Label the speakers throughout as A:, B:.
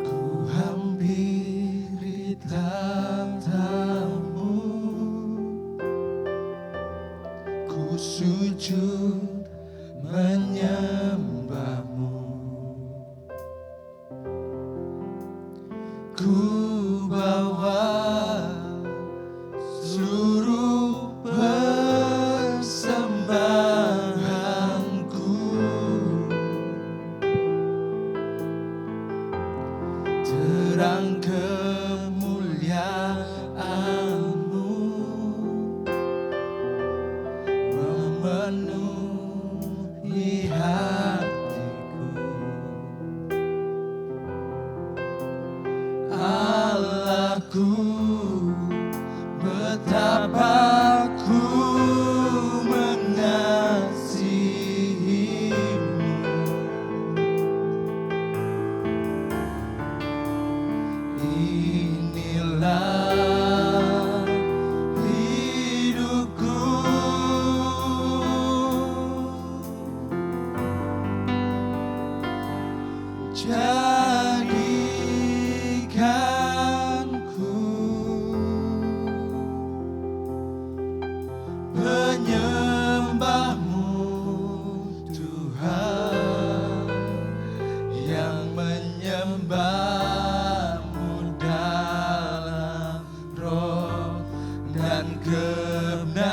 A: Ku hampiri tatamu, ku sujud menyembahmu. Ku bawa seluruh persembahanku, terang kemuliaan-Mu memenuhi hatiku. Allahku, betapa ku mengasihi-Mu. Inilah hidupku, jadikanku penyembah-Mu, Tuhan, yang menyembah-Mu dalam roh dan kebenaran.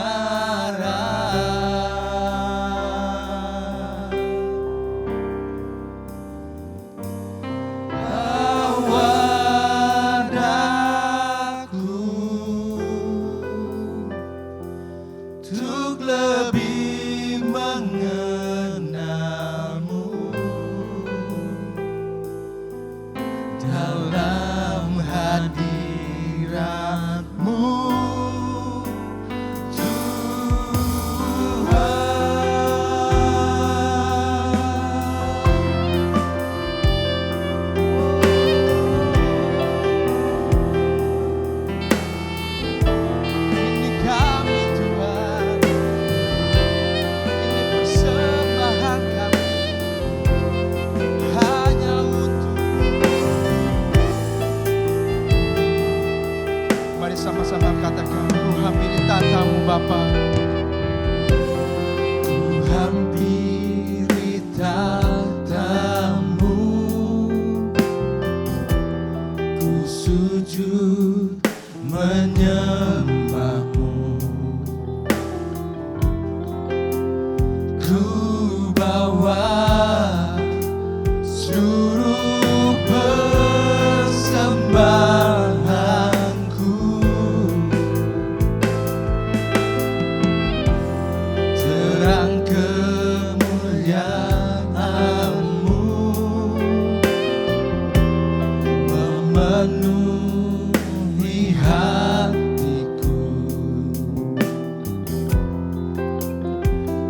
A: Bawa daku untuk lebih mengenal-Mu dalam hadirat-Mu, ini kami Tuhan, ini persembahan kami hanya untuk. Mari sama-sama katakan, ku hampiri tatamu Bapa. Ku hampiri tatamu, ku sujud menyembah-Mu. Ku bawa seluruh persembahanku, terang kemuliaan-Mu memenuhi hatiku.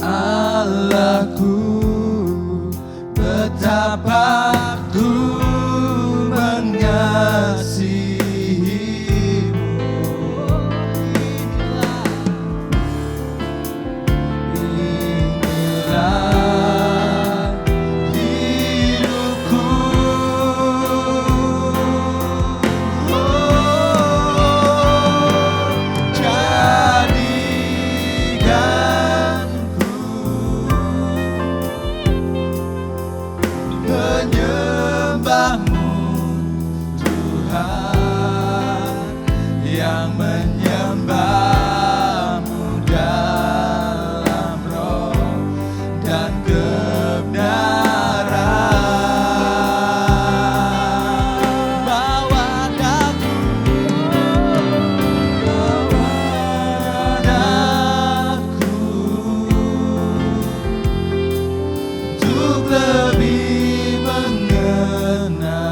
A: Allahku, betapa ku mengasihi-Mu. Inilah hidupku, jadikanku penyembah-Mu, Tuhan, yang menyembah-Mu dalam roh dan kebenaran. Bawa daku untuk lebih mengenal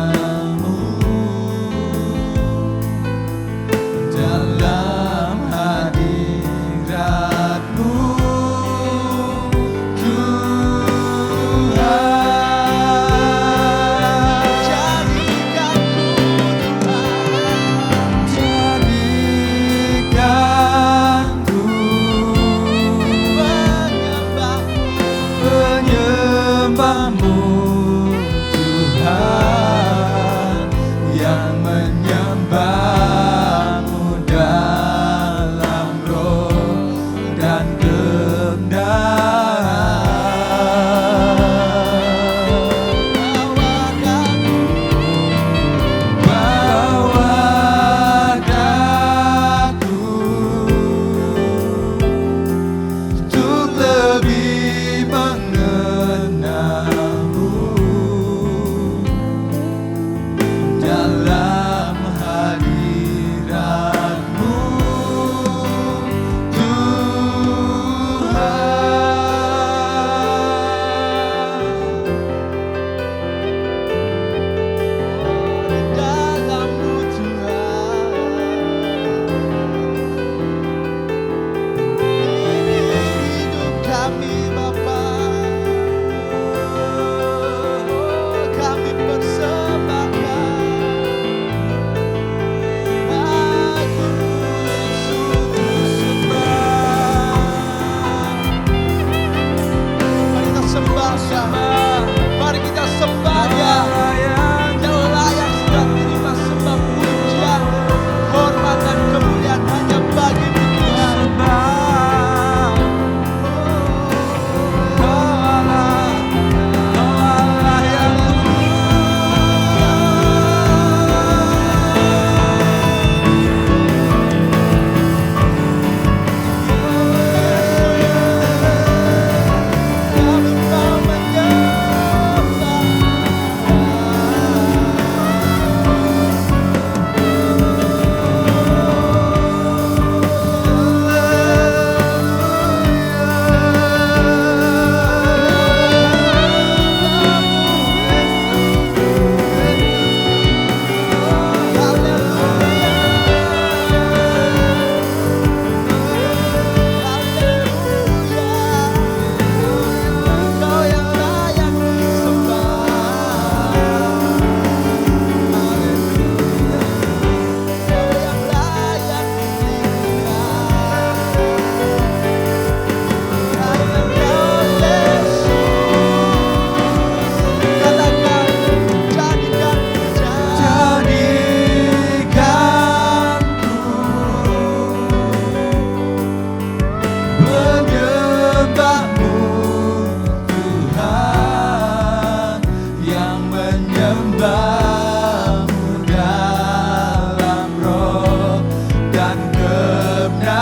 A: menyembah-Mu dalam roh dan kebenaran.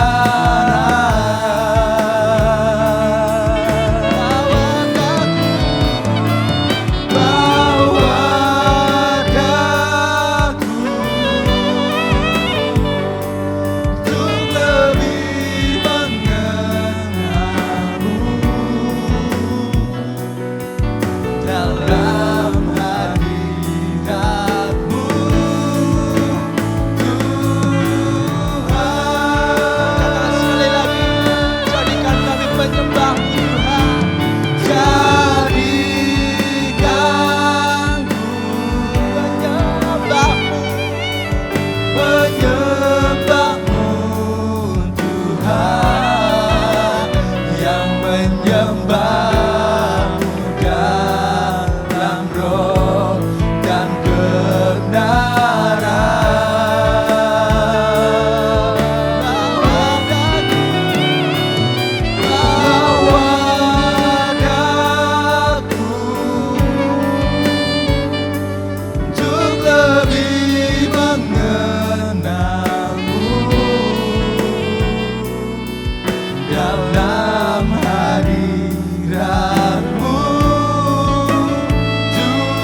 A: Bawa daku untuk lebih mengenal-Mu dalam hadirat-Mu, Tuhan. Sekali lagi, jadikan kami penyembah-Mu, Tuhan. Jadikan penyembah-Mu, penyembah-Mu, Tuhan, yang menyembah-Mu dalam roh dan kebenaran. Bawa daku untuk lebih mengenal-Mu dalam hadirat-Mu, Tuhan.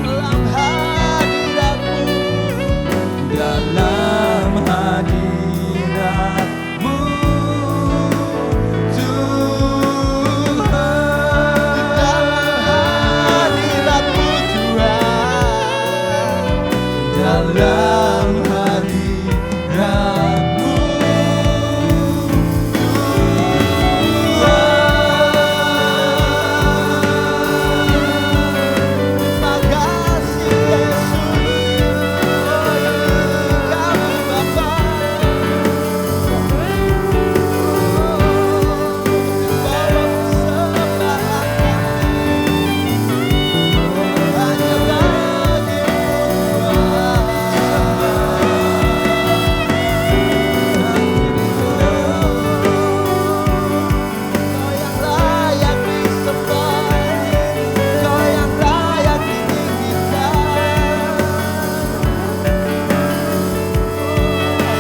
A: Dalam hadirat-Mu, Tuhan. Dalam hadirat-Mu, terima kasih Yesus, kami Bapa. Bawa persembahan hanya Kau yang layak disembah, Kau yang layak ditinggikan.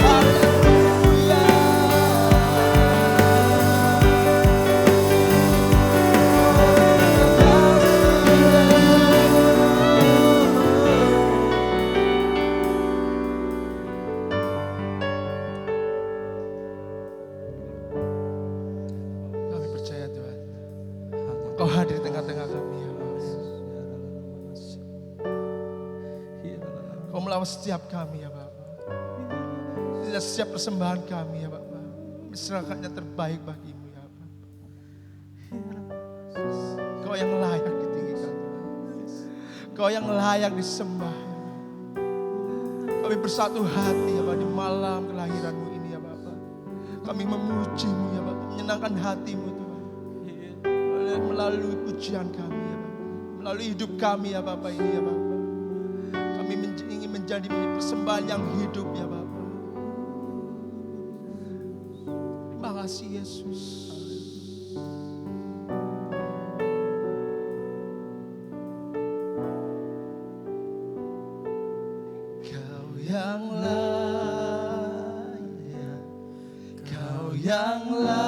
A: Haleluya. Kami percaya Tuhan, Kau hadir di tengah-tengah kami ya Allah. Kau melawat setiap kami ya Bapa. Tidak setiap persembahan kami ya Bapa, diserahkan yang terbaik bagi-Mu ya Bapa. Kau yang layak ditinggikan Tuhan. Kau yang layak disembah ya Bapa. Kami bersatu hati ya Bapa di malam kelahiran-Mu ini ya Bapa. Kami memuji-Mu ya Bapa, menyenangkan hati-Mu Tuhan. Melalui pujian kami ya Bapa, melalui hidup kami ya Bapa ini ya Bapa. Kami ingin menjadi persembahan yang hidup ya Bapa. Terima kasih Yesus. Kau yang layak, Kau yang layak,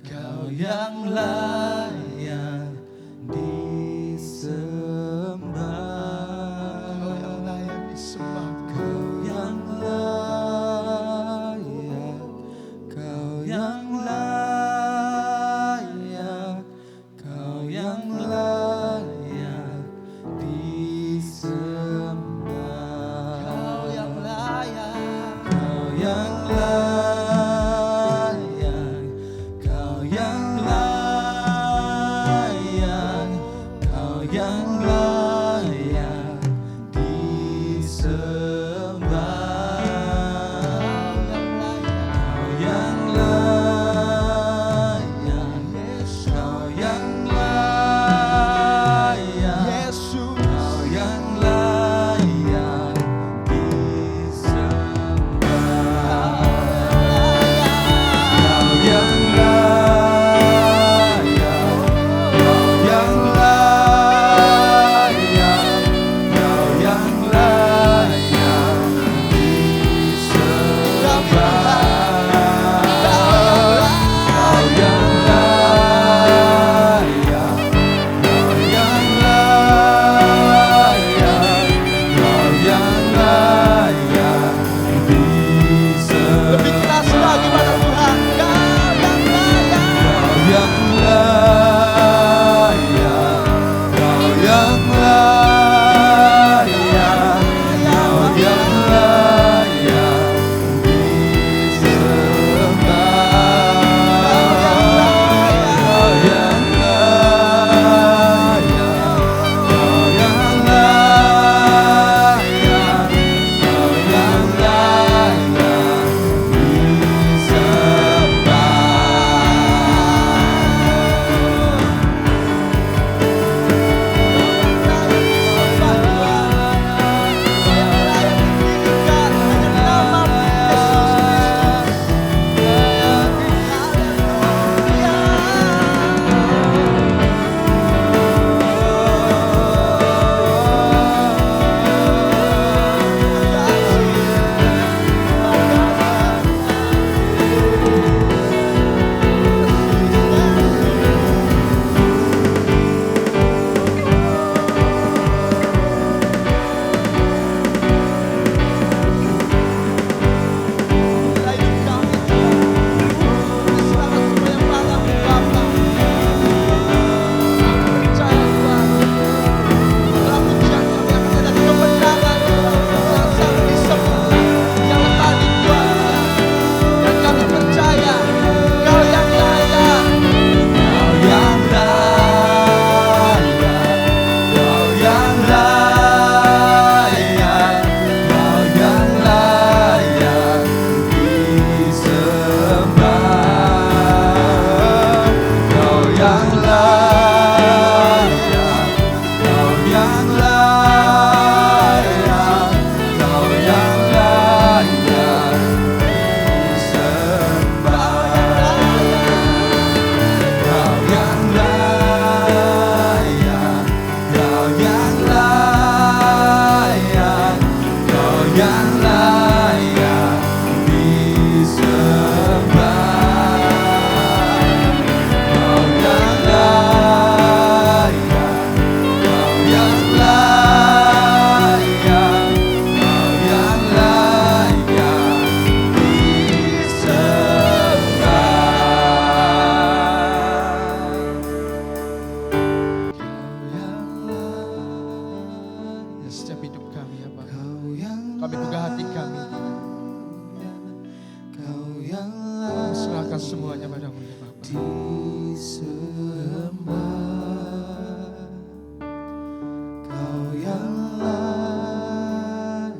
A: Kau yang layak disembah. Kau yang layak disembah. Kau yang layak, Kau yang layak, Kau yang layak disembah. Kau yang layak, Kau yang layak, Kau yang layak. kepadamu ya Bapa.
B: Disembah Kau yang layak,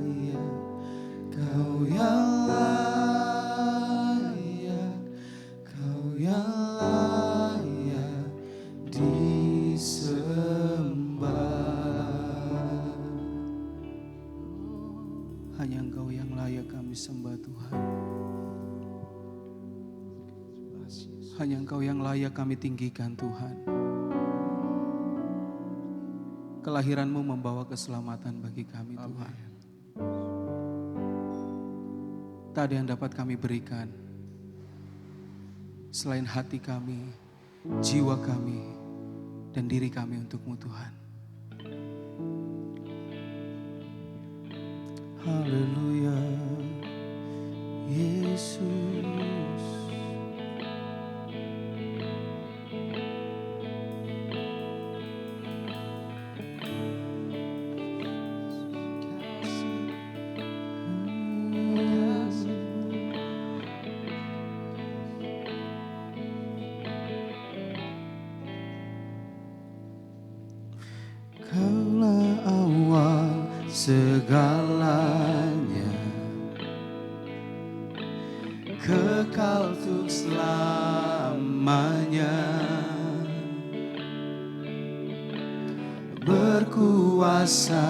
B: Kau yang layak, Kau yang layak disembah. Hanya Engkau yang layak kami sembah Tuhan. Hanya Engkau yang layak kami tinggikan Tuhan. Kelahiran-Mu membawa keselamatan bagi kami Tuhan. Tak ada yang dapat kami berikan selain hati kami, jiwa kami, dan diri kami untuk-Mu Tuhan. Haleluya, Yesus. Kaulah awal segalanya, kekal untuk selamanya, berkuasa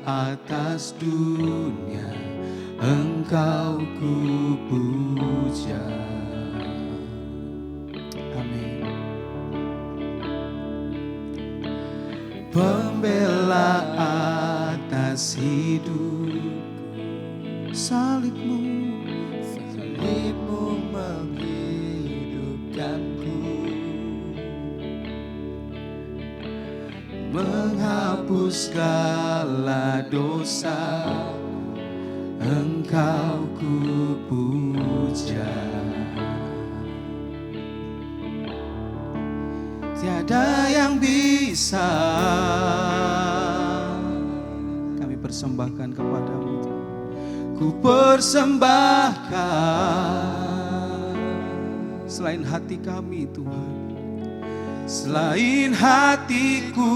B: atas dunia, Engkau ku puja. Amin. Pembela atas hidupku, salib-Mu menghidupkanku, menghapus segala dosa, Engkau ku puja. Tiada yang bisa kami persembahkan kepadamu Tuhan. Ku persembahkan selain hati kami Tuhan, selain hatiku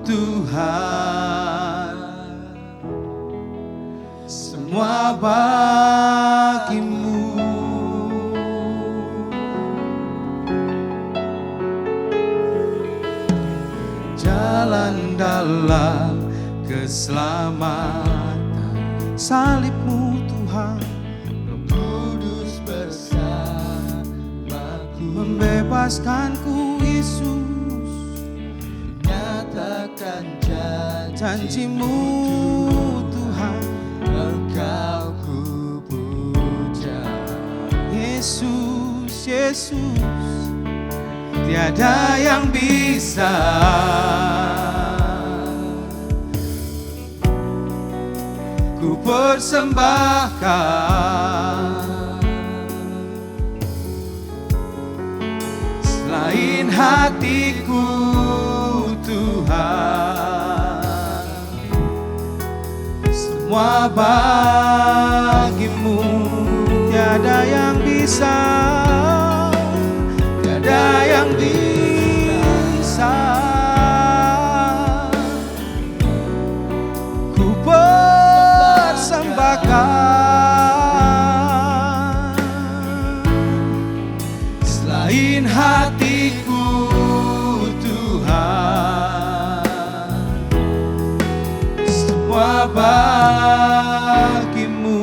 B: Tuhan, semua bagi-Mu. Jalan dalam keselamatan, salib-Mu Tuhan, Roh Kudus bersamaku, membebaskanku Yesus, nyatakan janji-Mu Tuhan, Engkau ku puja. Yesus, Yesus, tiada yang bisa ku persembahkan selain hatiku Tuhan, semua bagi-Mu. Tiada yang bisa, tiada yang bisa ku persembahkan selain hatiku Tuhan, semua bagi-Mu.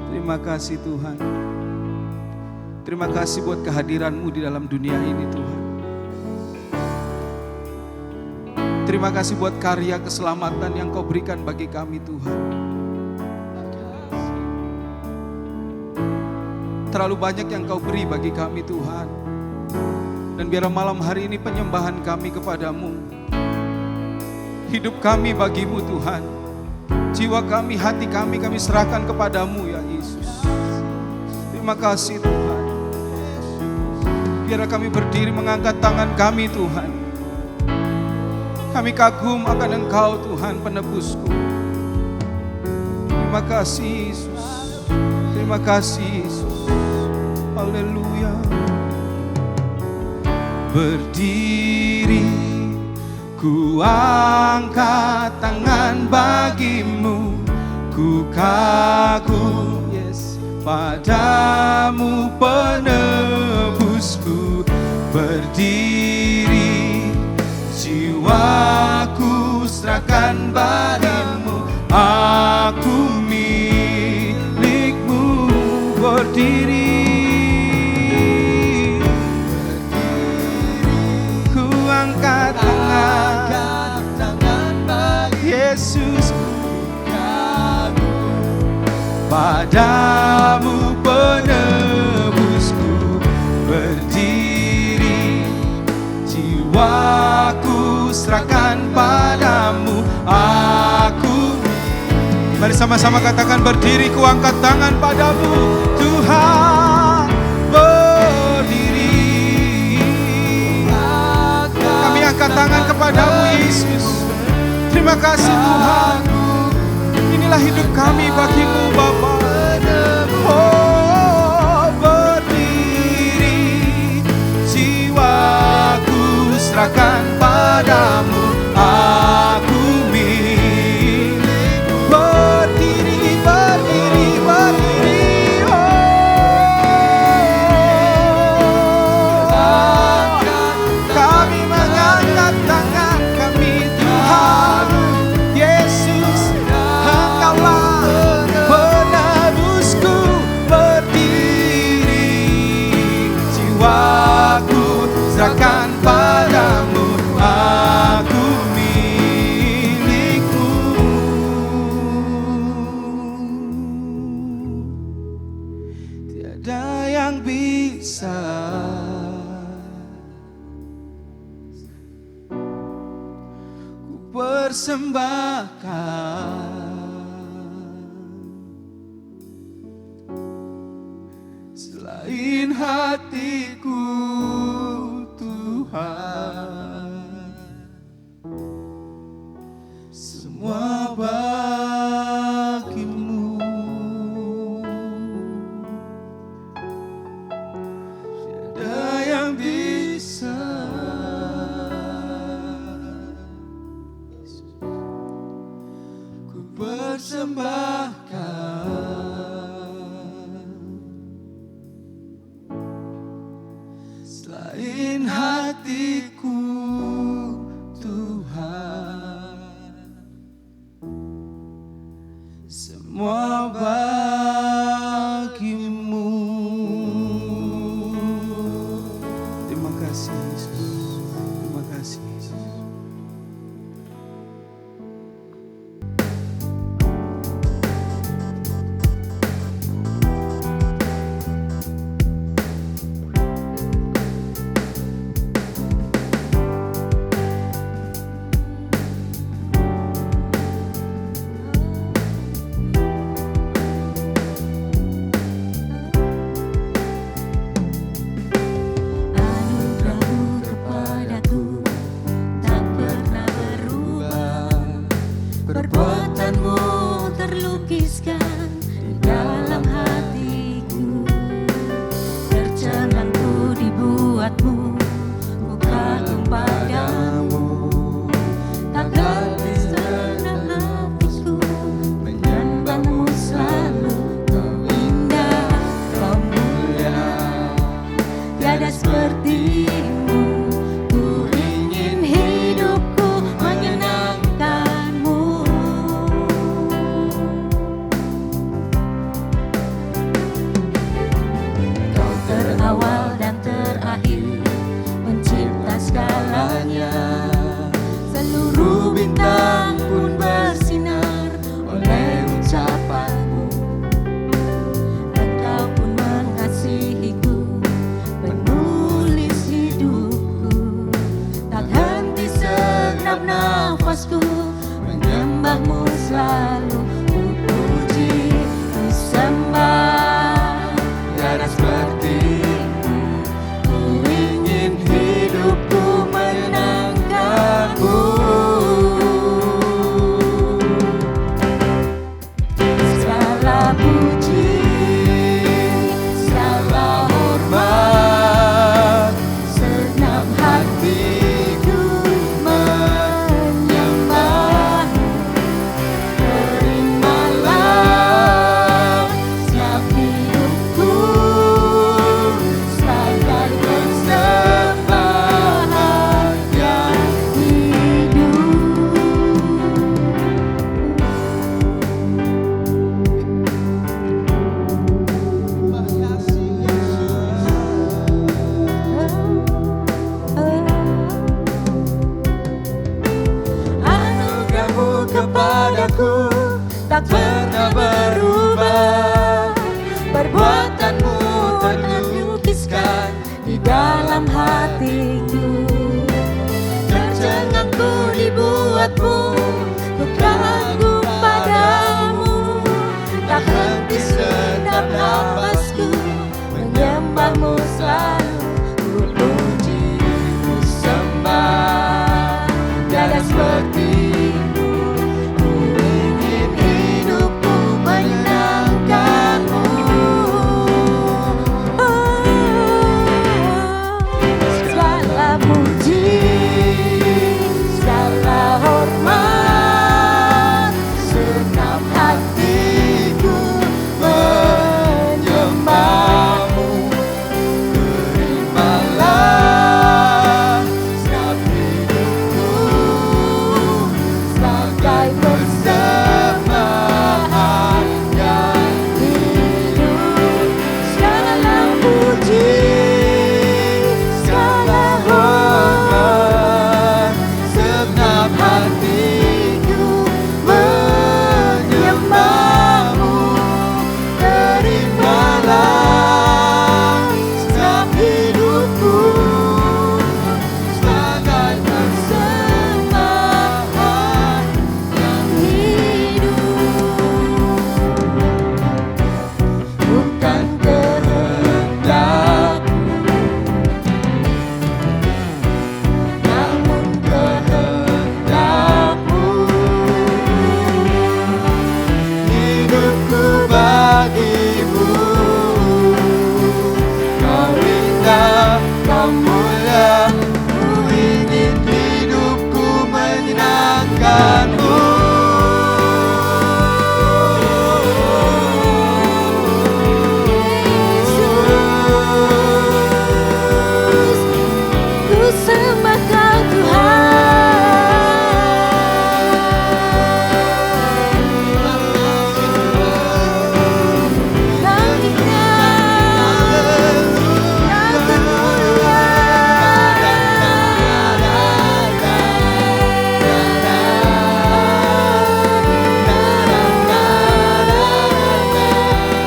B: Terima kasih Tuhan. Terima kasih buat kehadiran-Mu di dalam dunia ini Tuhan. Terima kasih buat karya keselamatan yang Kau berikan bagi kami Tuhan. Terlalu banyak yang Kau beri bagi kami Tuhan. Dan biarlah malam hari ini penyembahan kami kepadamu, hidup kami bagi-Mu Tuhan, jiwa kami, hati kami serahkan kepadamu ya Yesus. Terima kasih Tuhan. Biarlah kami berdiri mengangkat tangan kami Tuhan. Kami kagum akan Engkau Tuhan penebusku. Terima kasih Yesus. Terima kasih Yesus. Haleluya. Berdiri ku angkat tangan bagimu, ku kagum padamu penebusku. Berdiri jiwaku serahkan padamu, aku milikmu. Berdiri ku angkat tangan bagi Yesus, padamu penebusku. Berdiri jiwaku serahkan padamu, aku. Mari sama-sama katakan, berdiri ku angkat tangan padamu Tuhan. Berdiri kami angkat tangan kepadamu Yesus. Terima kasih Tuhan. Inilah hidup kami bagimu Bapa. Oh, berdiri jiwaku serahkan padamu, aku milikmu. Berdiri, berdiri, berdiri. Oh, kami mengangkat tangan kami Tuhan. Yesus, Engkaulah penebusku. Berdiri jiwaku serahkan padamu, aku milikmu. Tiada yang bisa ku persembahkan selain hatiku Tuhan. Semua bagimu. Tiada yang bisa ku persembahkan selain hatiku Tuhan. Semua bagimu. Terima kasih Yesus. Terima kasih Yesus.
C: tak pernah berubah. Perbuatanmu terlukiskan di dalam hatiku. Tercengangku dibuatmu, ku kagum padamu. Tak henti segenap nafasku, menyembahmu selalu. Ku puji, ku sembah, tiada sepertimu. Ku ingin hidupku menyenangkanmu. Segala puji, segala hormat, segenap hatiku menyembahmu. Terimalah segenap hidupku sebagai persembahan yang hidup. Segala puji, segala hormat, segenap hatiku menyembahmu. Terimalah segenap hidupku sebagai persembahan yang hidup. Bukan kehendakku, namun kehendakmu. Hidupku bagimu, kau indah, kau mulia. Ku ingin hidupku menyenangkanmu. Yesus, ku sembah Kau Tuhan. Kau indah, Kau kemuliaan.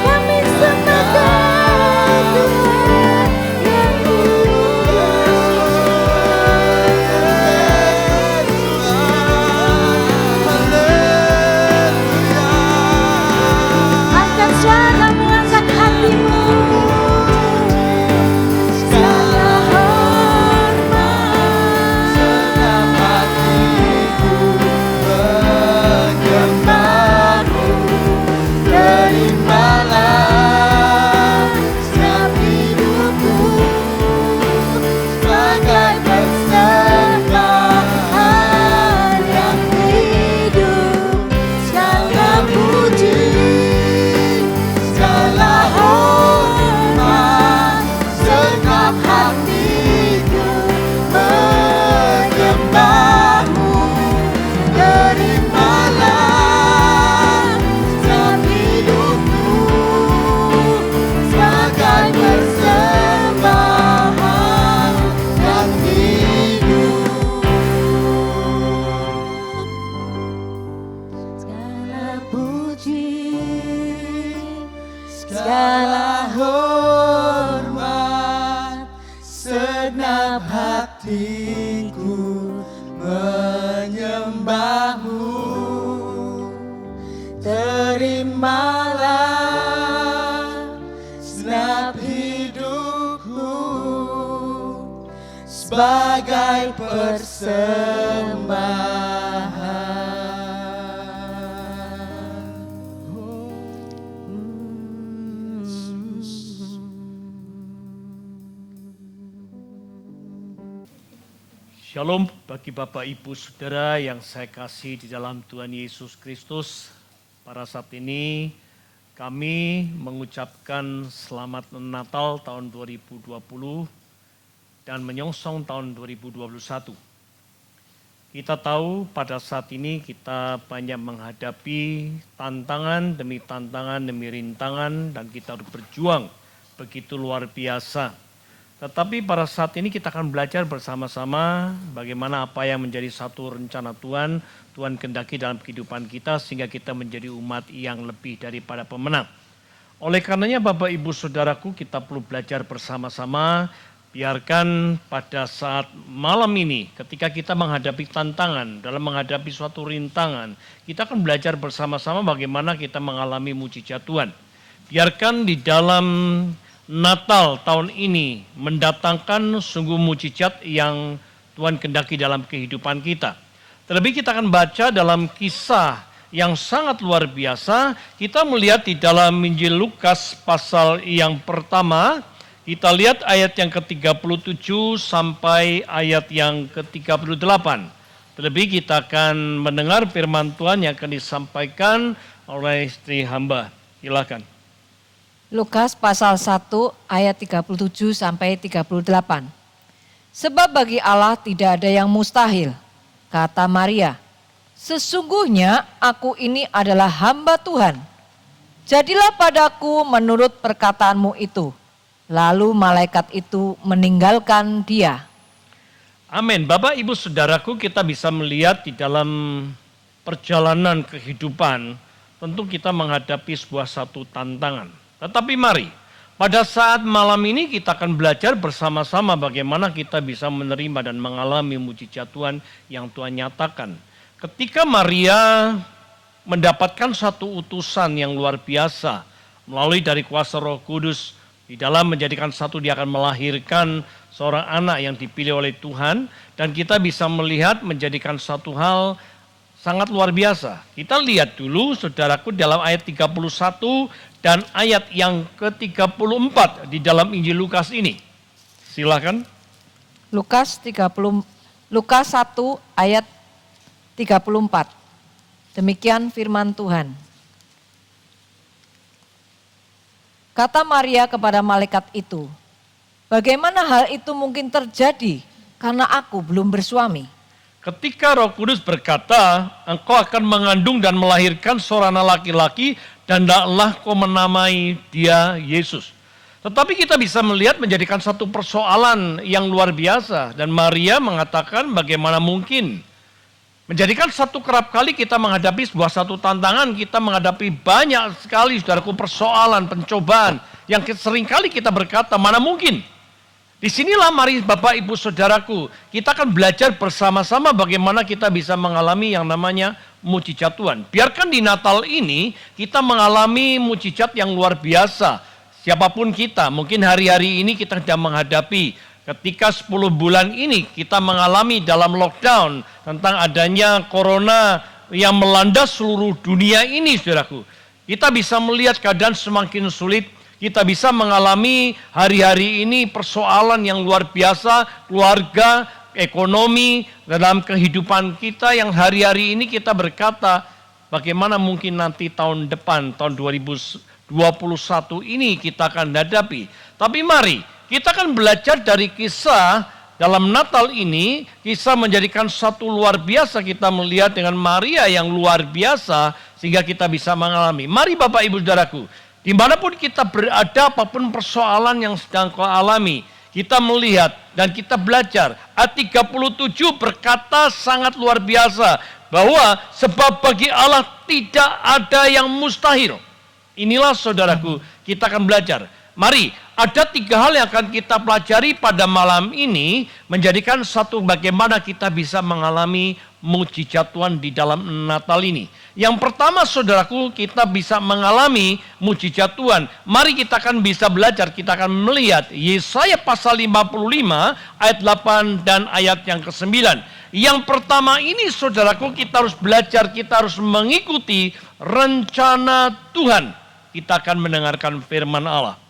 C: Kami sembah Kau Tuhan yang angkat suaramu, angkat hatimu. Segala hormat, segenap hatiku menyembahmu. Terimalah segenap hidupku sebagai persembahan yang hidup. Segala puji, segala hormat, segenap hatiku menyembahmu. Terimalah segenap hidupku sebagai persembahan yang hidup. Segala puji, segala hormat, segenap hatiku menyembahmu. Terimalah segenap hidupku sebagai persembahan.
D: Shalom bagi Bapak Ibu Saudara yang saya kasih di dalam Tuhan Yesus Kristus. Pada saat ini kami mengucapkan selamat Natal tahun 2020 dan menyongsong tahun 2021. Kita tahu pada saat ini kita banyak menghadapi tantangan demi rintangan dan kita harus berjuang begitu luar biasa. Tetapi pada saat ini kita akan belajar bersama-sama bagaimana apa yang menjadi satu rencana Tuhan, Tuhan kehendaki dalam kehidupan kita sehingga kita menjadi umat yang lebih daripada pemenang. Oleh karenanya Bapak Ibu Saudaraku, kita perlu belajar bersama-sama. Biarkan pada saat malam ini ketika kita menghadapi tantangan, dalam menghadapi suatu rintangan, kita akan belajar bersama-sama bagaimana kita mengalami mujizat Tuhan. Biarkan di dalam Natal tahun ini mendatangkan sungguh mujizat yang Tuhan kehendaki dalam kehidupan kita. Terlebih kita akan baca dalam kisah yang sangat luar biasa. Kita melihat di dalam Injil Lukas pasal yang pertama, kita lihat ayat yang ke-37 sampai ayat yang ke-38. Terlebih kita akan mendengar firman Tuhan yang akan disampaikan oleh istri hamba. Silakan.
E: Lukas pasal 1 ayat 37 sampai 38. Sebab bagi Allah tidak ada yang mustahil, kata Maria. Sesungguhnya aku ini adalah hamba Tuhan. Jadilah padaku menurut perkataanmu itu. Lalu malaikat itu meninggalkan dia.
D: Amin. Bapak, Ibu, Saudaraku, kita bisa melihat di dalam perjalanan kehidupan, tentu kita menghadapi sebuah satu tantangan. Tetapi mari, pada saat malam ini kita akan belajar bersama-sama bagaimana kita bisa menerima dan mengalami mujizat Tuhan yang Tuhan nyatakan. Ketika Maria mendapatkan satu utusan yang luar biasa, melalui dari kuasa Roh Kudus, di dalam menjadikan satu dia akan melahirkan seorang anak yang dipilih oleh Tuhan, dan kita bisa melihat menjadikan satu hal sangat luar biasa. Kita lihat dulu saudaraku dalam ayat 31 dan ayat yang ke-34 di dalam Injil Lukas ini. Silakan.
E: Lukas 1 ayat 34. Demikian firman Tuhan. Kata Maria kepada malaikat itu, bagaimana hal itu mungkin terjadi karena aku belum bersuami?
D: Ketika Roh Kudus berkata, engkau akan mengandung dan melahirkan seorang anak laki-laki dan hendaklah kau menamai dia Yesus. Tetapi kita bisa melihat menjadikan satu persoalan yang luar biasa. Dan Maria mengatakan bagaimana mungkin. Menjadikan satu kerap kali kita menghadapi sebuah satu tantangan, kita menghadapi banyak sekali saudaraku persoalan, pencobaan. Yang seringkali kita berkata, mana mungkin. Disinilah mari Bapak Ibu Saudaraku, kita akan belajar bersama-sama bagaimana kita bisa mengalami yang namanya mujizat Tuhan. Biarkan di Natal ini kita mengalami mujizat yang luar biasa. Siapapun kita, mungkin hari-hari ini kita sedang menghadapi ketika 10 bulan ini kita mengalami dalam lockdown tentang adanya corona yang melanda seluruh dunia ini saudaraku. Kita bisa melihat keadaan semakin sulit. Kita bisa mengalami hari-hari ini persoalan yang luar biasa, keluarga, ekonomi, dalam kehidupan kita yang hari-hari ini kita berkata, bagaimana mungkin nanti tahun depan, tahun 2021 ini kita akan hadapi. Tapi mari, kita akan belajar dari kisah dalam Natal ini, kisah menjadikan satu luar biasa kita melihat dengan Maria yang luar biasa, sehingga kita bisa mengalami. Mari Bapak Ibu Saudaraku, dimanapun kita berada, apapun persoalan yang sedang kau alami, kita melihat dan kita belajar. Ayat 37 berkata sangat luar biasa, bahwa sebab bagi Allah tidak ada yang mustahil. Inilah saudaraku, kita akan belajar. Mari, ada 3 hal yang akan kita pelajari pada malam ini, menjadikan satu bagaimana kita bisa mengalami mujizat Tuhan di dalam Natal ini. Yang pertama saudaraku, kita bisa mengalami mujizat Tuhan. Mari kita akan bisa belajar, kita akan melihat Yesaya pasal 55 ayat 8 dan ayat yang ke-9. Yang pertama ini saudaraku, kita harus belajar, kita harus mengikuti rencana Tuhan. Kita akan mendengarkan firman Allah.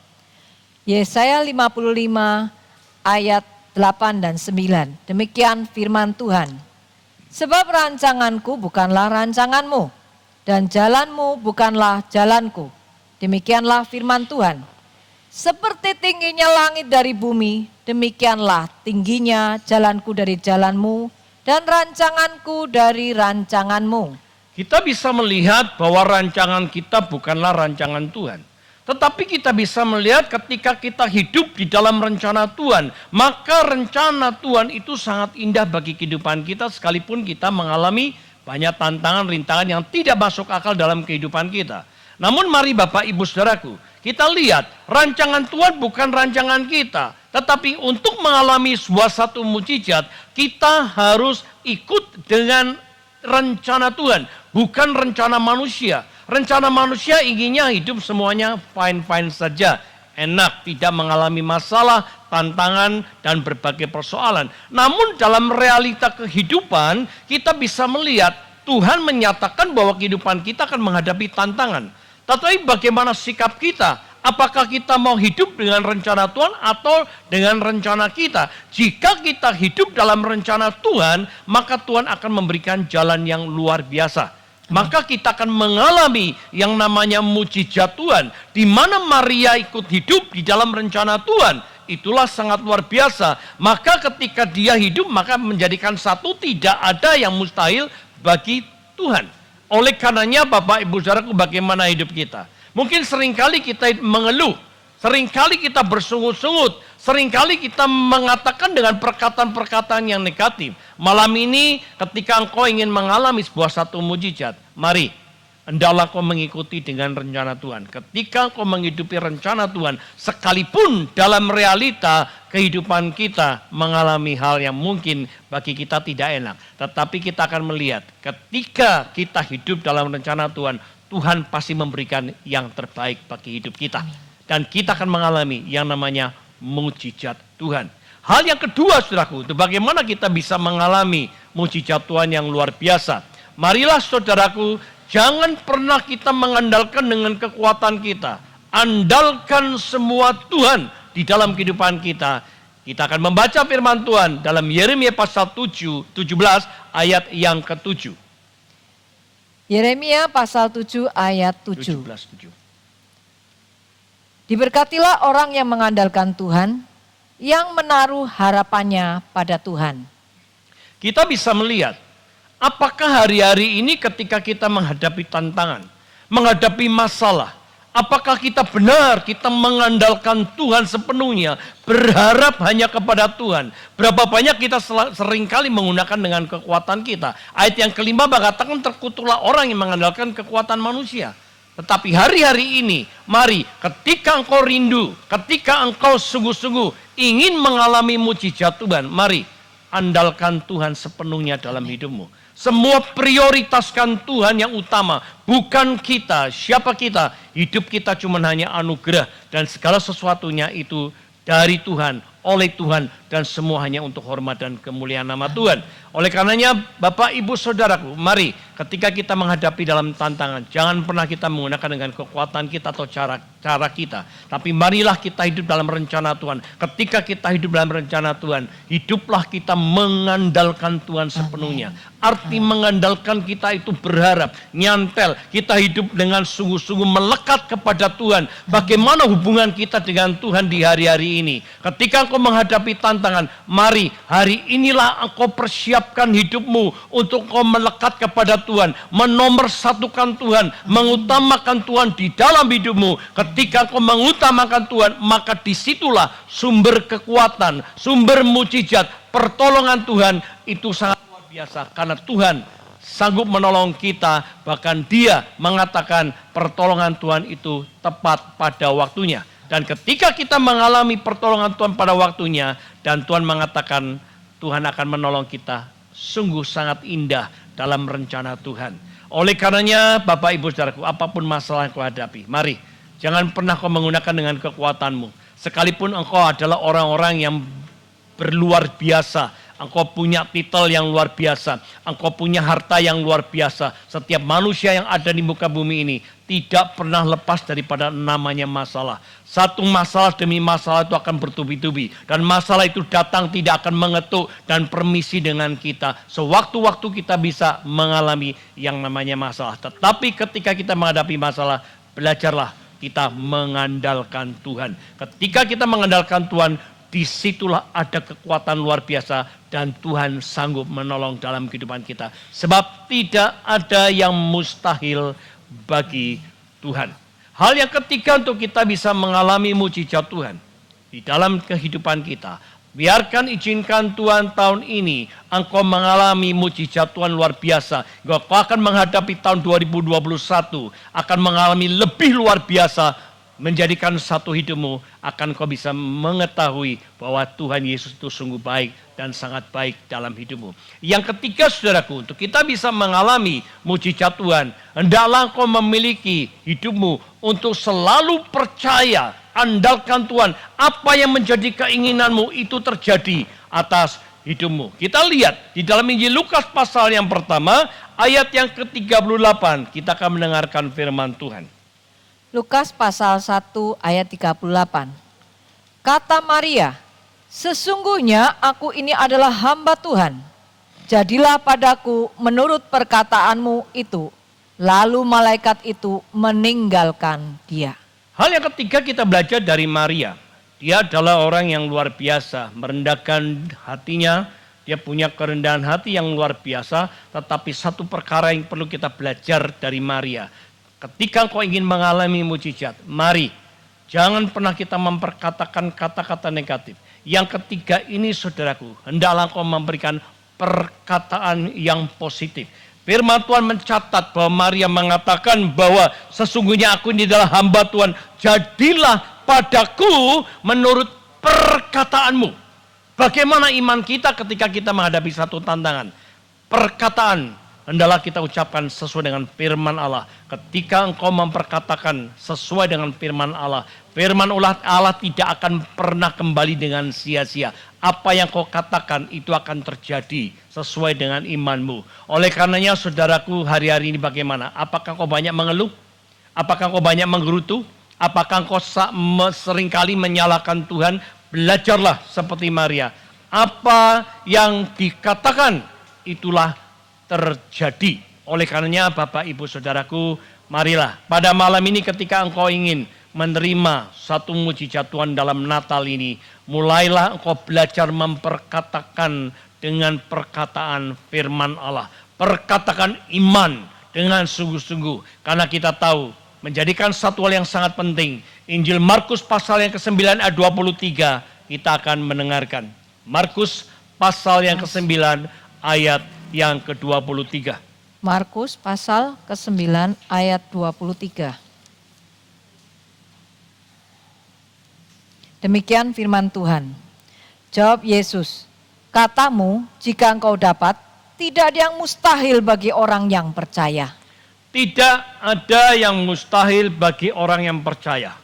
E: Yesaya 55 ayat 8 dan 9. Demikian firman Tuhan. Sebab rancanganku bukanlah rancanganmu, dan jalanmu bukanlah jalanku. Demikianlah firman Tuhan. Seperti tingginya langit dari bumi, demikianlah tingginya jalanku dari jalanmu, dan rancanganku dari rancanganmu.
D: Kita bisa melihat bahwa rancangan kita bukanlah rancangan Tuhan. Tetapi kita bisa melihat ketika kita hidup di dalam rencana Tuhan, maka rencana Tuhan itu sangat indah bagi kehidupan kita sekalipun kita mengalami banyak tantangan, rintangan yang tidak masuk akal dalam kehidupan kita. Namun mari Bapak Ibu Saudaraku, kita lihat rancangan Tuhan bukan rancangan kita. Tetapi untuk mengalami satu mujizat, kita harus ikut dengan rencana Tuhan, bukan rencana manusia. Rencana manusia inginnya hidup semuanya fine-fine saja. Enak, tidak mengalami masalah, tantangan, dan berbagai persoalan. Namun dalam realita kehidupan, kita bisa melihat Tuhan menyatakan bahwa kehidupan kita akan menghadapi tantangan. Tetapi bagaimana sikap kita? Apakah kita mau hidup dengan rencana Tuhan atau dengan rencana kita? Jika kita hidup dalam rencana Tuhan, maka Tuhan akan memberikan jalan yang luar biasa. Maka kita akan mengalami yang namanya mujizat Tuhan. Di mana Maria ikut hidup di dalam rencana Tuhan. Itulah sangat luar biasa. Maka ketika dia hidup, maka menjadikan satu tidak ada yang mustahil bagi Tuhan. Oleh karenanya Bapak Ibu Saudaraku, bagaimana hidup kita? Mungkin seringkali kita mengeluh, seringkali kita bersungut-sungut, seringkali kita mengatakan dengan perkataan-perkataan yang negatif. Malam ini ketika engkau ingin mengalami satu mujizat, mari hendaklah kau mengikuti dengan rencana Tuhan. Ketika engkau menghidupi rencana Tuhan, sekalipun dalam realita kehidupan kita mengalami hal yang mungkin bagi kita tidak enak. Tetapi kita akan melihat ketika kita hidup dalam rencana Tuhan, Tuhan pasti memberikan yang terbaik bagi hidup kita. Dan kita akan mengalami yang namanya mujizat Tuhan. Hal yang kedua saudaraku, itu bagaimana kita bisa mengalami mujizat Tuhan yang luar biasa. Marilah saudaraku, jangan pernah kita mengandalkan dengan kekuatan kita. Andalkan semua Tuhan di dalam kehidupan kita. Kita akan membaca firman Tuhan dalam Yeremia pasal 17 ayat yang ke-7.
E: Yeremia pasal 7 ayat 7.
D: 17:7.
E: Diberkatilah orang yang mengandalkan Tuhan, yang menaruh harapannya pada Tuhan.
D: Kita bisa melihat, apakah hari-hari ini ketika kita menghadapi tantangan, menghadapi masalah, apakah kita benar kita mengandalkan Tuhan sepenuhnya, berharap hanya kepada Tuhan. Berapa banyak kita seringkali menggunakan dengan kekuatan kita. Ayat yang kelima mengatakan terkutuklah orang yang mengandalkan kekuatan manusia. Tetapi hari-hari ini, mari ketika engkau rindu, ketika engkau sungguh-sungguh ingin mengalami mujizat Tuhan, mari andalkan Tuhan sepenuhnya dalam hidupmu. Semua prioritaskan Tuhan yang utama, bukan kita. Siapa kita? Hidup kita cuma hanya anugerah dan segala sesuatunya itu dari Tuhan, oleh Tuhan, dan semua hanya untuk hormat dan kemuliaan nama Tuhan. Oleh karenanya Bapak Ibu Saudaraku, mari ketika kita menghadapi dalam tantangan, jangan pernah kita menggunakan dengan kekuatan kita atau cara kita. Tapi marilah kita hidup dalam rencana Tuhan. Ketika kita hidup dalam rencana Tuhan, hiduplah kita mengandalkan Tuhan sepenuhnya. Arti mengandalkan kita itu berharap, nyantel. Kita hidup dengan sungguh-sungguh melekat kepada Tuhan. Bagaimana hubungan kita dengan Tuhan di hari-hari ini? Ketika engkau menghadapi tantangan, mari hari inilah engkau persiapkan hidupmu untuk engkau melekat kepada Tuhan, menomorsatukan Tuhan, mengutamakan Tuhan di dalam hidupmu. Ketika engkau mengutamakan Tuhan, maka disitulah sumber kekuatan, sumber mujizat, pertolongan Tuhan itu sangat luar biasa. Karena Tuhan sanggup menolong kita, bahkan Dia mengatakan pertolongan Tuhan itu tepat pada waktunya. Dan ketika kita mengalami pertolongan Tuhan pada waktunya, dan Tuhan mengatakan Tuhan akan menolong kita, sungguh sangat indah dalam rencana Tuhan. Oleh karenanya Bapak Ibu Saudaraku, apapun masalah yang kau hadapi, mari jangan pernah kau menggunakan dengan kekuatanmu. Sekalipun engkau adalah orang-orang yang berluar biasa, engkau punya titel yang luar biasa, engkau punya harta yang luar biasa. Setiap manusia yang ada di muka bumi ini tidak pernah lepas daripada namanya masalah. Satu masalah demi masalah itu akan bertubi-tubi. Dan masalah itu datang tidak akan mengetuk dan permisi dengan kita. Sewaktu-waktu kita bisa mengalami yang namanya masalah. Tetapi ketika kita menghadapi masalah, belajarlah kita mengandalkan Tuhan. Ketika kita mengandalkan Tuhan, disitulah ada kekuatan luar biasa dan Tuhan sanggup menolong dalam kehidupan kita. Sebab tidak ada yang mustahil bagi Tuhan. Hal yang ketiga untuk kita bisa mengalami mujizat Tuhan di dalam kehidupan kita. Biarkan izinkan Tuhan tahun ini engkau mengalami mujizat Tuhan luar biasa. Engkau akan menghadapi tahun 2021, akan mengalami lebih luar biasa, menjadikan satu hidupmu akan kau bisa mengetahui bahwa Tuhan Yesus itu sungguh baik dan sangat baik dalam hidupmu. Yang ketiga saudaraku, untuk kita bisa mengalami mujizat Tuhan, hendaklah engkau memiliki hidupmu untuk selalu percaya, andalkan Tuhan. Apa yang menjadi keinginanmu itu terjadi atas hidupmu. Kita lihat di dalam Injil Lukas pasal yang pertama, ayat yang ke-38, kita akan mendengarkan firman Tuhan.
E: Lukas pasal 1 ayat 38. Kata Maria, sesungguhnya aku ini adalah hamba Tuhan. Jadilah padaku menurut perkataanmu itu. Lalu malaikat itu meninggalkan dia.
D: Hal yang ketiga kita belajar dari Maria. Dia adalah orang yang luar biasa, merendahkan hatinya. Dia punya kerendahan hati yang luar biasa. Tetapi satu perkara yang perlu kita belajar dari Maria. Ketika engkau ingin mengalami mujizat, mari jangan pernah kita memperkatakan kata-kata negatif. Yang ketiga ini saudaraku, hendaklah engkau memberikan perkataan yang positif. Firman Tuhan mencatat bahwa Maria mengatakan bahwa sesungguhnya aku ini adalah hamba Tuhan. Jadilah padaku menurut perkataanmu. Bagaimana iman kita ketika kita menghadapi satu tantangan? Perkataan hendaklah kita ucapkan sesuai dengan firman Allah. Ketika engkau memperkatakan sesuai dengan firman Allah Allah tidak akan pernah kembali dengan sia-sia. Apa yang kau katakan itu akan terjadi sesuai dengan imanmu. Oleh karenanya saudaraku, hari-hari ini bagaimana? Apakah kau banyak mengeluh? Apakah kau banyak menggerutu? Apakah kau seringkali menyalahkan Tuhan? Belajarlah seperti Maria. Apa yang dikatakan itulah terjadi. Oleh karenanya Bapak Ibu Saudaraku, marilah pada malam ini ketika engkau ingin menerima satu mujizat Tuhan dalam Natal ini, mulailah engkau belajar memperkatakan dengan perkataan firman Allah. Perkatakan iman dengan sungguh-sungguh. Karena kita tahu menjadikan satu hal yang sangat penting. Injil Markus pasal yang ke-9 ayat 23 kita akan mendengarkan. Markus pasal yang ke-9 ayat yang ke-23.
E: Markus pasal ke-9 ayat 23. Demikian firman Tuhan. Jawab Yesus, katamu jika engkau dapat, tidak ada yang mustahil bagi orang yang percaya.
D: Tidak ada yang mustahil bagi orang yang percaya.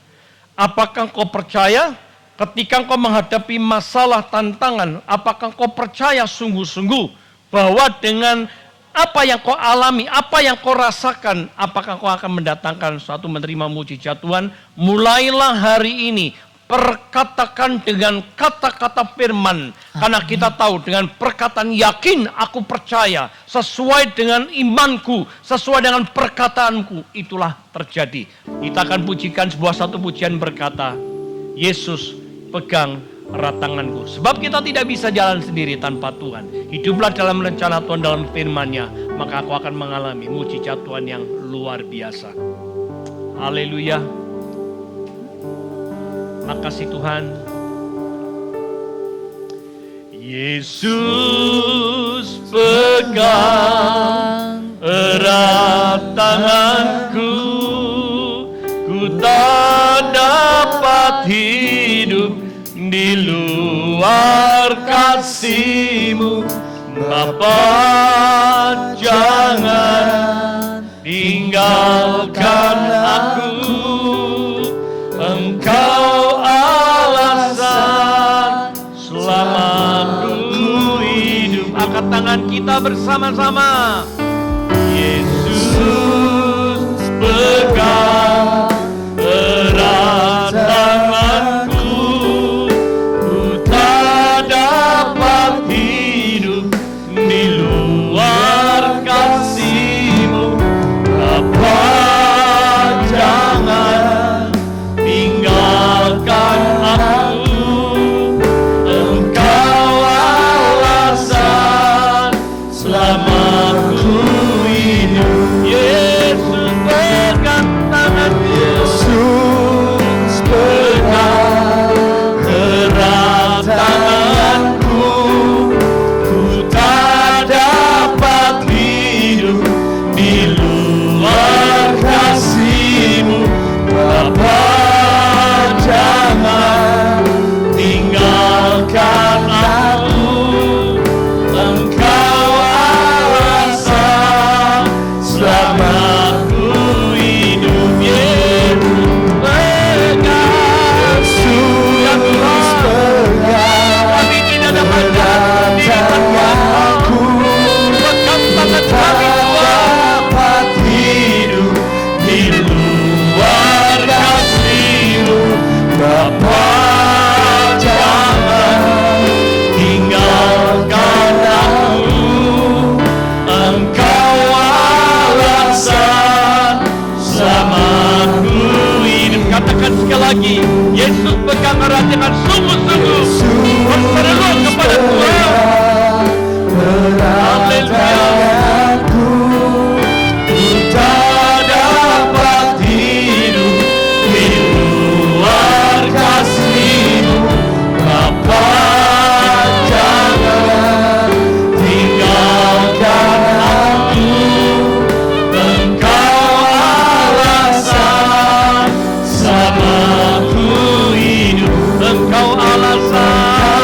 D: Apakah engkau percaya ketika engkau menghadapi masalah tantangan? Apakah engkau percaya sungguh-sungguh bahwa dengan apa yang kau alami, apa yang kau rasakan, apakah kau akan mendatangkan suatu menerima mujizat Tuhan? Mulailah hari ini, perkatakan dengan kata-kata firman. Karena kita tahu dengan perkataan yakin, aku percaya, sesuai dengan imanku, sesuai dengan perkataanku, itulah terjadi. Kita akan pujikan satu pujian berkata, Yesus pegang erat tanganku. Sebab kita tidak bisa jalan sendiri tanpa Tuhan. Hiduplah dalam rencana Tuhan, dalam firman-Nya, maka aku akan mengalami mujizat Tuhan yang luar biasa. Haleluya. Makasih Tuhan. Yesus pegang erat tanganku, ku tak dapat hidup di luar kasih-Mu. Bapa, jangan tinggalkan aku. Engkau alasan selamaku hidup. Angkat tangan kita bersama-sama. Yesus pegang erat tanganku, ku tak dapat hidup di luar kasih-Mu. Bapa, jangan tinggalkan aku. Engkau alasan selamaku lagi. Yesus pegang erat dengan sungguh-sungguh. Berseru kepada Tuhan. Haleluya.
C: Tak dapat hidup di luar kasih-Mu, Bapa, jangan tinggalkan aku. Engkau alasan samaku hidup.
D: Engkau alasan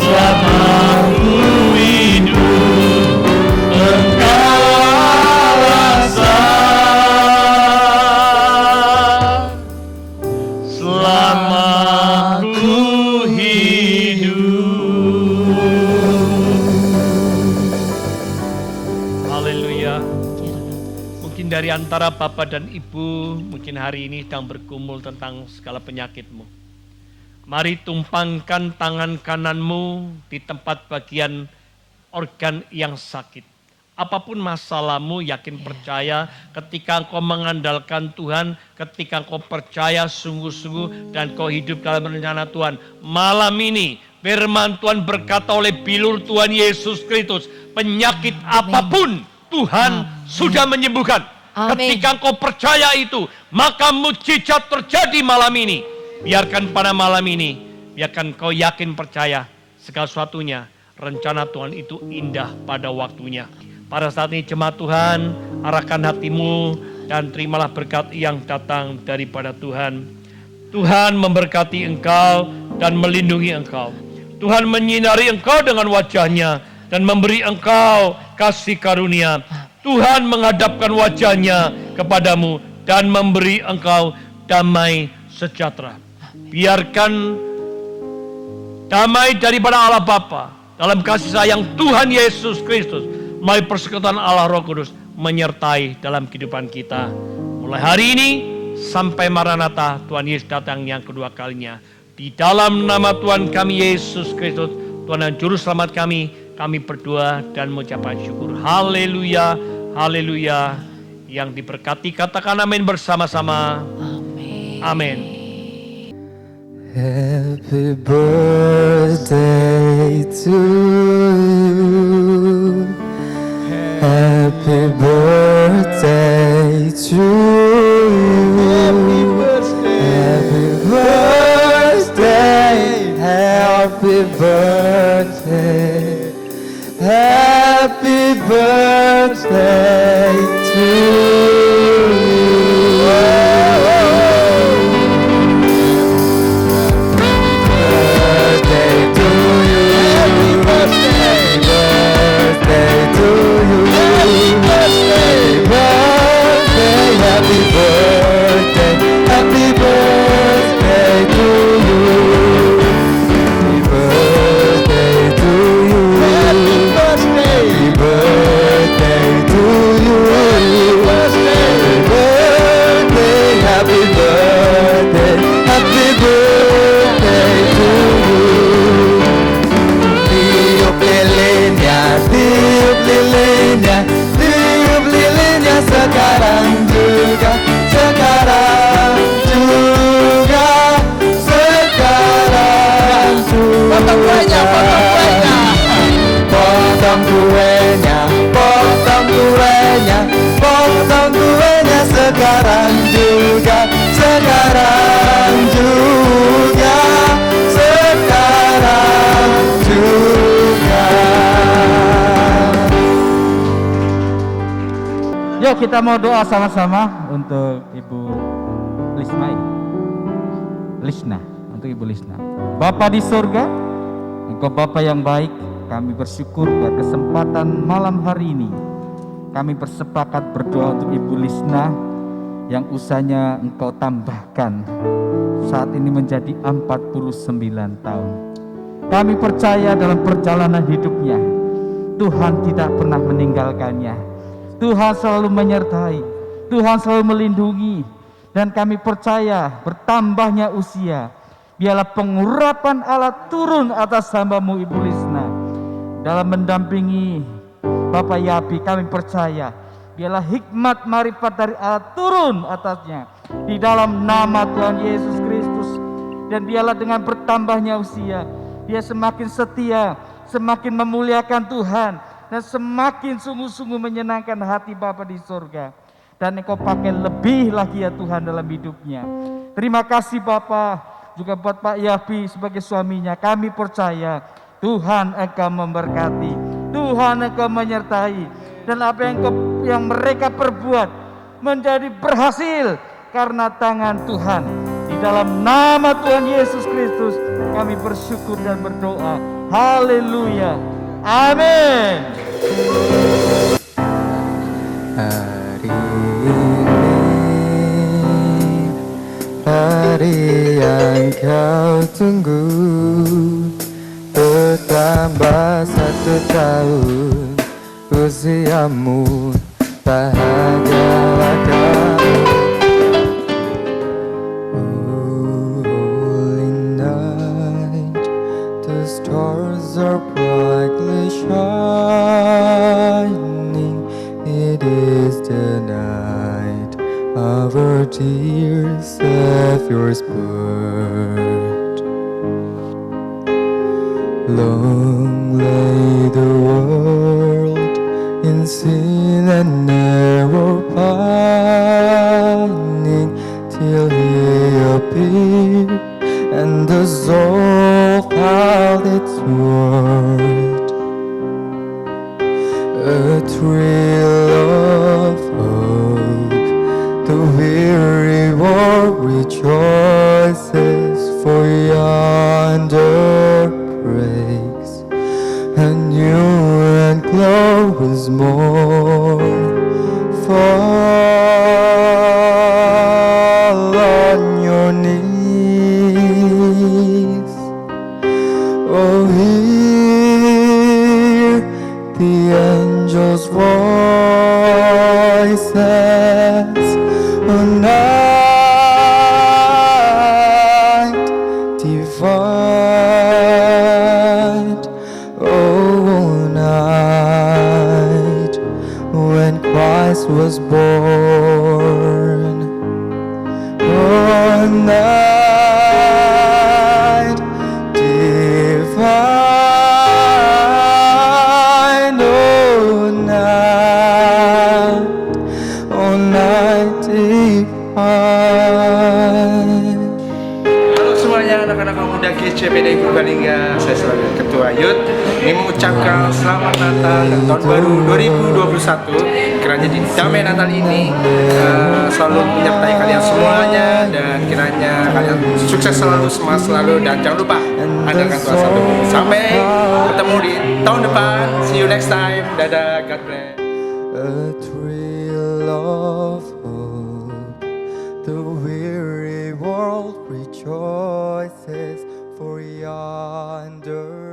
C: samaku hidup. Engkau alasan
D: selama ku hidup. Haleluya. Mungkin dari antara Bapak dan Ibu, mungkin hari ini sedang bergumul tentang segala penyakitmu. Mari tumpangkan tangan kananmu di tempat bagian organ yang sakit. Apapun masalahmu, yakin percaya ketika engkau mengandalkan Tuhan, ketika engkau percaya sungguh-sungguh dan kau hidup dalam rencana Tuhan. Malam ini firman Tuhan berkata oleh bilur Tuhan Yesus Kristus, penyakit apapun Tuhan sudah menyembuhkan.
E: Amin.
D: Ketika engkau percaya itu, maka mukjizat terjadi malam ini. Biarkan pada malam ini, biarkan kau yakin percaya segala sesuatunya, rencana Tuhan itu indah pada waktunya. Pada saat ini jemaat Tuhan, arahkan hatimu dan terimalah berkat yang datang daripada Tuhan. Tuhan memberkati engkau dan melindungi engkau. Tuhan menyinari engkau dengan wajahnya dan memberi engkau kasih karunia. Tuhan menghadapkan wajahnya kepadamu dan memberi engkau damai sejahtera. Biarkan damai daripada Allah Bapa dalam kasih sayang Tuhan Yesus Kristus melalui persekutuan Allah Roh Kudus menyertai dalam kehidupan kita. Mulai hari ini sampai Maranatha, Tuhan Yesus datang yang kedua kalinya. Di dalam nama Tuhan kami Yesus Kristus, Tuhan dan Juru Selamat kami berdoa dan mengucapkan syukur. Haleluya, haleluya. Yang diberkati katakan amin bersama-sama.
E: Amin.
D: Amin.
C: Happy birthday to you. Happy birthday to you. Happy birthday. Happy birthday. Happy birthday to you. Potong kuenya sekarang juga, sekarang juga, sekarang juga.
F: Yuk kita mau doa sama-sama untuk Ibu Lisna, untuk Ibu Lisna. Bapa di surga, Engkau Bapa yang baik, kami bersyukur buat kesempatan malam hari ini. Kami bersepakat berdoa untuk Ibu Lisna yang usianya Engkau tambahkan saat ini menjadi 49 tahun. Kami percaya dalam perjalanan hidupnya, Tuhan tidak pernah meninggalkannya. Tuhan selalu menyertai, Tuhan selalu melindungi, dan kami percaya bertambahnya usia, biarlah pengurapan Allah turun atas hamba-Mu Ibu Lisna dalam mendampingi Bapak Yapi. Kami percaya Biarlah hikmat marifat dari Allah turun atasnya di dalam nama Tuhan Yesus Kristus. Dan biarlah dengan bertambahnya usia, dia semakin setia, semakin memuliakan Tuhan, dan semakin sungguh-sungguh menyenangkan hati Bapa di surga. Dan Engkau pakai lebih lagi ya Tuhan dalam hidupnya. Terima kasih Bapa, juga buat Pak Yafi sebagai suaminya. Kami percaya Tuhan akan memberkati, Tuhan akan menyertai, dan apa yang mereka perbuat menjadi berhasil karena tangan Tuhan. Di dalam nama Tuhan Yesus Kristus kami bersyukur dan berdoa. Haleluya. Amin.
C: Hari ini, hari yang kau tunggu, bertambah 1 tahun usiamu, bahagialah kamu. Holy night, the stars are brightly shining. It is the night of our dear Savior's birth. Long lay the world in sin and error pining, till He appeared and the soul felt its worth. A thrill of hope, the weary world rejoices, for yonder breaks a new and glorious morn. Fall on your knees, oh hear the angels' voices. Oh night divine, oh night when Christ was born. Oh night divine, oh night divine.
G: Halo semuanya anak-anak muda GCPD Purbalingga, saya sebagai Ketua Youth ingin mengucapkan selamat Natal dan Tahun Baru 2021. Kiranya di damai Natal ini selalu menyertai kalian semuanya, dan kiranya kalian sukses selalu, semangat selalu, dan jangan lupa adakan puasa tubuh. Sampai ketemu di tahun depan. See you next time. Dadah, God bless.
C: A thrill of hope, the weary world rejoices, for yonder